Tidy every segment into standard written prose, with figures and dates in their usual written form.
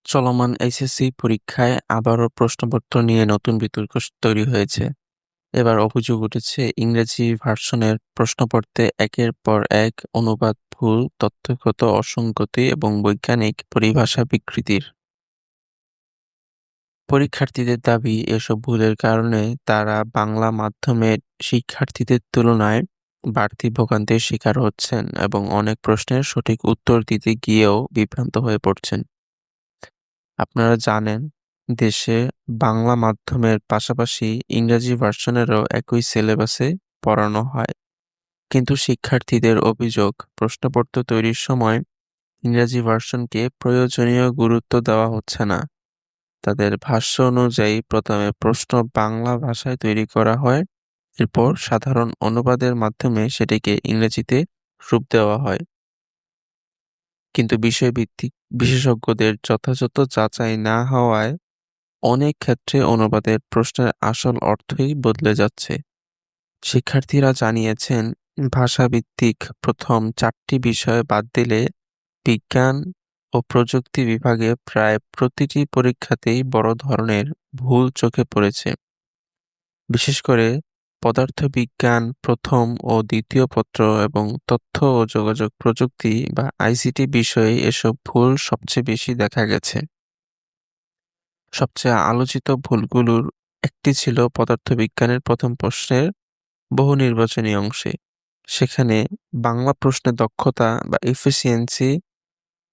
চলমান এইচএসসি পরীক্ষায় আবারও প্রশ্নপত্র নিয়ে নতুন বিতর্ক তৈরি হয়েছে। এবার অভিযোগ উঠেছে ইংরেজি ভার্সনের প্রশ্নপত্রে একের পর এক অনুবাদ ভুল, তথ্যগত অসঙ্গতি এবং বৈজ্ঞানিক পরিভাষা বিকৃতির। পরীক্ষার্থীদের দাবি এসব ভুলের কারণে তারা বাংলা মাধ্যমের শিক্ষার্থীদের তুলনায় বাড়তি ভোগান্তির শিকার হচ্ছেন এবং অনেক প্রশ্নের সঠিক উত্তর দিতে গিয়েও বিভ্রান্ত হয়ে পড়ছেন। আপনারা জানেন, দেশে বাংলা মাধ্যমের পাশাপাশি ইংরেজি ভার্সনেরও একই সিলেবাসে পড়ানো হয়। কিন্তু শিক্ষার্থীদের অভিযোগ, প্রশ্নপত্র তৈরির সময় ইংরেজি ভার্সনকে প্রয়োজনীয় গুরুত্ব দেওয়া হচ্ছে না। তাদের ভাষ্য অনুযায়ী প্রথমে প্রশ্ন বাংলা ভাষায় তৈরি করা হয়, এরপর সাধারণ অনুবাদের মাধ্যমে সেটিকে ইংরেজিতে রূপ দেওয়া হয়। কিন্তু বিষয়ভিত্তিক বিশেষজ্ঞদের যথাযথ যাচাই না হওয়ায় অনেক ক্ষেত্রে অনুবাদের প্রশ্নের আসল অর্থই বদলে যাচ্ছে। শিক্ষার্থীরা জানিয়েছেন, ভাষাভিত্তিক প্রথম 4টি বিষয় বাদ দিলে বিজ্ঞান ও প্রযুক্তি বিভাগে প্রায় প্রতিটি পরীক্ষাতেই বড় ধরনের ভুল চোখে পড়েছে। বিশেষ করে পদার্থবিজ্ঞান প্রথম ও দ্বিতীয় পত্র এবং তথ্য ও যোগাযোগ প্রযুক্তি বা আইসিটি বিষয়ে এসব ভুল সবচেয়ে বেশি দেখা গেছে। সবচেয়ে আলোচিত ভুলগুলোর একটি ছিল পদার্থবিজ্ঞানের প্রথম প্রশ্নের বহুনির্বাচনী অংশে। সেখানে বাংলা প্রশ্নে দক্ষতা বা এফিসিয়েন্সি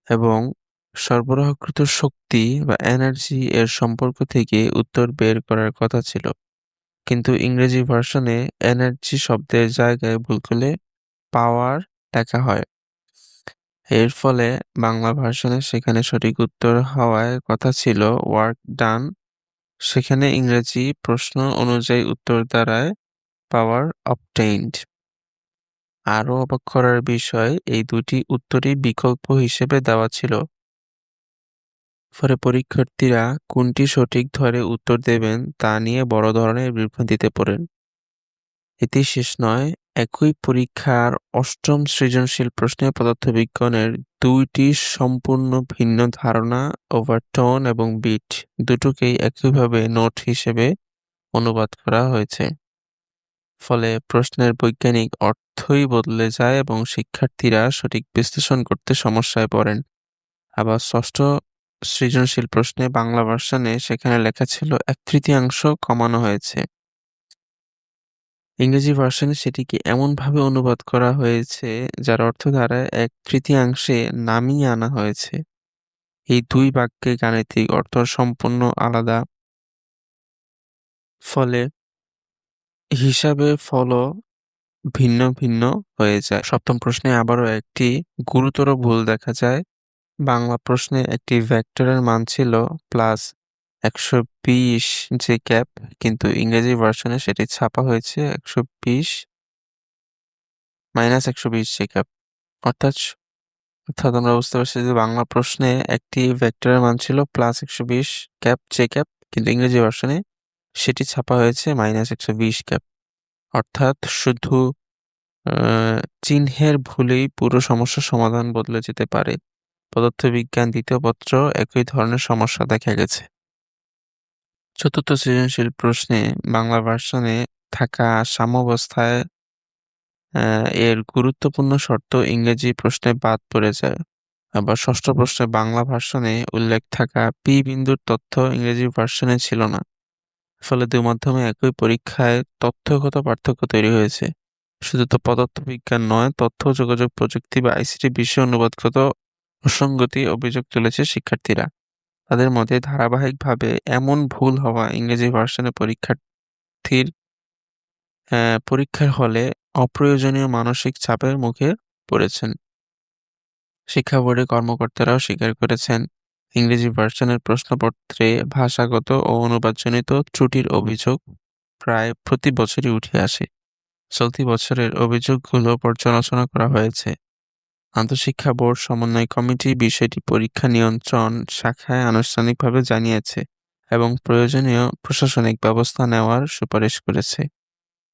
এবং সরবরাহকৃত শক্তি বা এনার্জি এর সম্পর্ক থেকে উত্তর বের করার কথা ছিল। কিন্তু ইংরেজি ভার্সনে এনার্জি শব্দের জায়গায় ভুল করে পাওয়ার লেখা হয়। এর ফলে বাংলা ভার্সনে সেখানে সঠিক উত্তর হওয়ার কথা ছিল ওয়ার্ক ডান, সেখানে ইংরেজি প্রশ্ন অনুযায়ী উত্তর দাঁড়ায় পাওয়ার অবটেইনড। আরও অবাক করার বিষয়, এই দুটি উত্তরই বিকল্প হিসেবে দেওয়া ছিল। ফলে পরীক্ষার্থীরা কোনটি সঠিক ধরে উত্তর দেবেন তা নিয়ে বড় ধরনের বিভ্রান্তিতে পড়েন। এতেই শেষ নয়, একই পরীক্ষার 8ম সৃজনশীল প্রশ্নে পদার্থবিজ্ঞানের 2টি সম্পূর্ণ ভিন্ন ধারণা, ওভারটোন এবং বিট দুটোকেই একইভাবে নোট হিসেবে অনুবাদ করা হয়েছে। ফলে প্রশ্নের বৈজ্ঞানিক অর্থই বদলে যায় এবং শিক্ষার্থীরা সঠিক বিশ্লেষণ করতে সমস্যায় পড়েন। আবার 6ষ্ঠ সৃজনশীল প্রশ্নে বাংলা ভার্সনে সেখানে লেখা ছিল 1/3 কমানো হয়েছে। ইংরেজি ভার্সনে সেটিকে এমনভাবে অনুবাদ করা হয়েছে যার অর্থ দাঁড়ায় 1/3 নামিয়ে আনা হয়েছে। এই দুই বাক্যের গাণিতিক অর্থ সম্পূর্ণ আলাদা। ফলে হিসাবে ফলও ভিন্ন ভিন্ন হয়ে যায়। 7ম প্রশ্নে আবারও একটি গুরুতর ভুল দেখা যায়। বাংলা প্রশ্নে একটি ভেক্টরের মান ছিল +120 জে ক্যাপ, কিন্তু ইংরেজি ভার্সনে সেটি ছাপা হয়েছে -120 জে ক্যাপ। অর্থাৎ অর্থাৎ আমরা বুঝতে পারছি যে বাংলা প্রশ্নে একটি ভেক্টরের মান ছিল +120 ক্যাপ জে ক্যাপ, কিন্তু ইংরেজি ভার্সনে সেটি ছাপা হয়েছে -120 ক্যাপ। অর্থাৎ শুধু চিহ্নের ভুলেই পুরো সমস্যার সমাধান বদলে যেতে পারে। পদার্থবিজ্ঞান 2য় পত্র একই ধরনের সমস্যা দেখা গেছে। 4র্থ সৃজনশীল প্রশ্নে বাংলা ভার্সনে থাকা সাম্যাবস্থায় এর গুরুত্বপূর্ণ শর্ত ইংরেজি প্রশ্নে বাদ পড়ে যায়। আবার 6ষ্ঠ প্রশ্নে বাংলা ভার্সনে উল্লেখ থাকা পি বিন্দুর তথ্য ইংরেজি ভার্সনে ছিল না। ফলে দুই মাধ্যমে একই পরীক্ষায় তথ্যগত পার্থক্য তৈরি হয়েছে। শুধু তো পদার্থবিজ্ঞান নয়, তথ্য ও যোগাযোগ প্রযুক্তি বা আইসিটি বিষয়ে অনুবাদগত অসঙ্গতি অভিযোগ তুলেছে শিক্ষার্থীরা। তাদের মতে ধারাবাহিকভাবে এমন ভুল হওয়া ইংরেজি ভার্সনে পরীক্ষার্থীর পরীক্ষার হলে অপ্রয়োজনীয় মানসিক চাপের মুখে পড়েছেন। শিক্ষা বোর্ডের কর্মকর্তারাও স্বীকার করেছেন, ইংরেজি ভার্সনের প্রশ্নপত্রে ভাষাগত ও অনুবাদজনিত ত্রুটির অভিযোগ প্রায় প্রতি বছরই উঠে আসে। চলতি বছরের অভিযোগগুলো পর্যালোচনা করা হয়েছে। আন্তঃশিক্ষা বোর্ড সমন্বয় কমিটি বিষয়টি পরীক্ষা নিয়ন্ত্রণ শাখায় আনুষ্ঠানিকভাবে জানিয়েছে এবং প্রয়োজনীয় প্রশাসনিক ব্যবস্থা নেওয়ার সুপারিশ করেছে।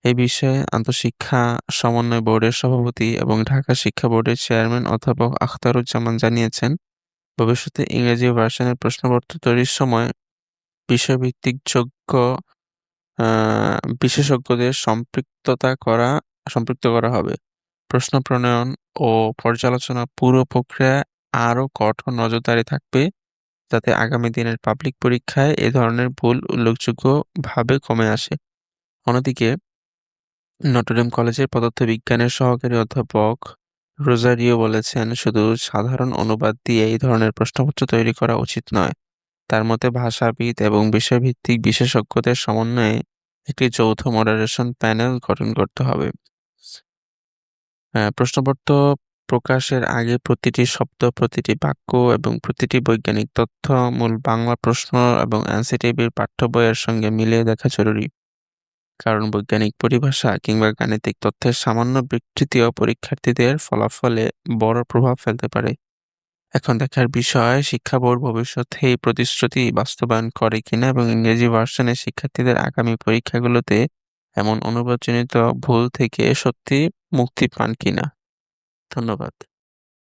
এ বিষয়ে আন্তঃশিক্ষা সমন্বয় বোর্ডের সভাপতি এবং ঢাকা শিক্ষা বোর্ডের চেয়ারম্যান অধ্যাপক আখতারুজ্জামান জানিয়েছেন, ভবিষ্যতে ইংরেজি ভার্সনের প্রশ্নপত্র তৈরির সময় বিষয়ভিত্তিক বিশেষজ্ঞদের সম্পৃক্ত করা হবে। প্রশ্ন প্রণয়ন ও পর্যালোচনা পুরো প্রক্রিয়ায় আরও কঠোর নজরদারি থাকবে, যাতে আগামী দিনের পাবলিক পরীক্ষায় এ ধরনের ভুল উল্লেখযোগ্যভাবে কমে আসে। অন্যদিকে নটরডেম কলেজের পদার্থবিজ্ঞানের সহকারী অধ্যাপক রোজারিও বলেছেন, শুধু সাধারণ অনুবাদ দিয়ে এই ধরনের প্রশ্নপত্র তৈরি করা উচিত নয়। তার মতে ভাষাবিদ এবং বিষয়ভিত্তিক বিশেষজ্ঞদের সমন্বয়ে একটি যৌথ মডারেশন প্যানেল গঠন করতে হবে। প্রশ্নপত্র প্রকাশের আগে প্রতিটি শব্দ, প্রতিটি বাক্য এবং প্রতিটি বৈজ্ঞানিক তথ্য মূল বাংলা প্রশ্ন এবং এনসিটিবির পাঠ্য বইয়ের সঙ্গে মিলিয়ে দেখা জরুরি। কারণ বৈজ্ঞানিক পরিভাষা কিংবা গাণিতিক তথ্যের সামান্য বিকৃতিও পরীক্ষার্থীদের ফলাফলে বড় প্রভাব ফেলতে পারে। এখন দেখার বিষয় শিক্ষা বোর্ড ভবিষ্যতে এই প্রতিশ্রুতি বাস্তবায়ন করে কিনা এবং ইংরেজি ভার্সনে শিক্ষার্থীদের আগামী পরীক্ষাগুলোতে এমন অনুবাদজনিত ভুল থেকে সত্যি মুক্তি পান কিনা। ধন্যবাদ।